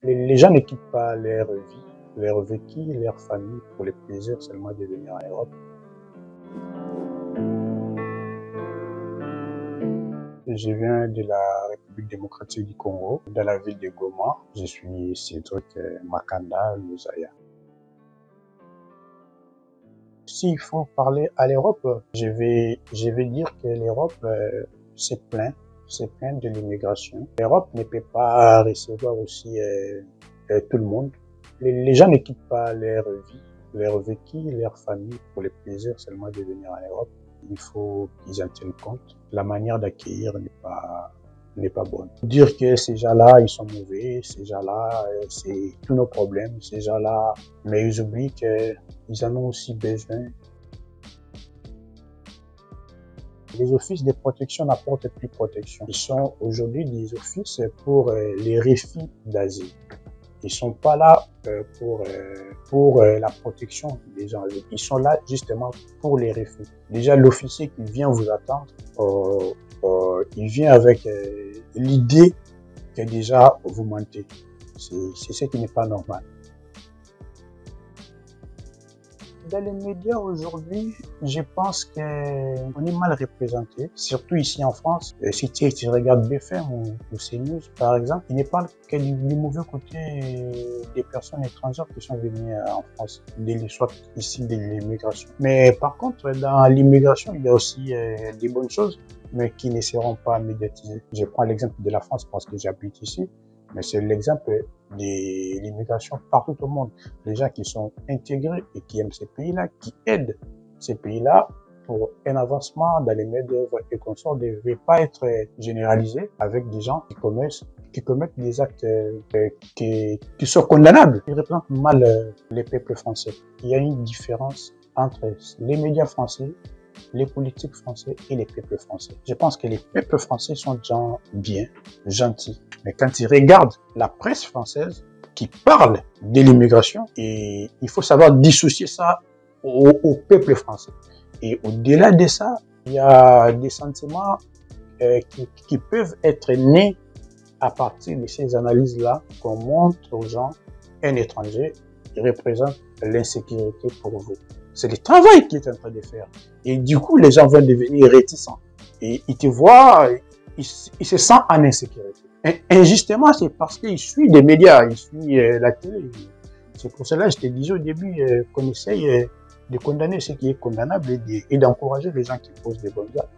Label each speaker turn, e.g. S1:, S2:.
S1: Les gens ne quittent pas leur vécu, leur famille pour le plaisir seulement de venir en Europe. Je viens de la République démocratique du Congo, dans la ville de Goma. Je suis Cédric Makanda Luzaya. S'il faut parler à l'Europe, je vais dire que l'Europe se plaint de l'immigration. L'Europe ne peut pas recevoir aussi tout le monde. Les gens ne quittent pas leur vécu, leur famille pour le plaisir seulement de venir en Europe. Il faut qu'ils en tiennent compte. La manière d'accueillir n'est pas bonne. Dire que ces gens-là, ils sont mauvais, ces gens-là, c'est tous nos problèmes, ces gens-là, mais ils oublient qu'ils en ont aussi besoin. Les offices de protection n'apportent plus protection. Ils sont aujourd'hui des offices pour les refus d'asile. Ils sont pas là pour la protection des gens. Ils sont là justement pour les refus. Déjà, l'officier qui vient vous attendre, il vient avec l'idée que déjà vous mentez. C'est ce qui n'est pas normal. Dans les médias aujourd'hui, je pense qu'on est mal représenté, surtout ici en France. Si tu regardes BFM ou CNews, par exemple, ils ne parlent que du mauvais côté des personnes étrangères qui sont venues en France, soit ici de l'immigration. Mais par contre, dans l'immigration, il y a aussi des bonnes choses, mais qui ne seront pas médiatisées. Je prends l'exemple de la France parce que j'habite ici. Mais c'est l'exemple de l'immigration partout au monde. Les gens qui sont intégrés et qui aiment ces pays-là, qui aident ces pays-là pour un avancement dans les main-d'œuvre et consorts ne devait pas être généralisé avec des gens qui commettent des actes qui sont condamnables. Ils représentent mal les peuples français. Il y a une différence entre les médias français, les politiques français et les peuples français. Je pense que les peuples français sont des gens bien, gentils. Mais quand ils regardent la presse française qui parle de l'immigration, il faut savoir dissocier ça au peuple français. Et au-delà de ça, il y a des sentiments qui peuvent être nés à partir de ces analyses-là qu'on montre aux gens. Un étranger représente l'insécurité pour vous. C'est le travail qu'il est en train de faire. Et du coup, les gens vont devenir réticents. Et ils te voient, ils se sentent en insécurité. Et injustement, c'est parce qu'ils suivent des médias, ils suivent la télé. C'est pour cela que je te disais au début qu'on essaye de condamner ce qui est condamnable et d'encourager les gens qui posent des bonnes actes.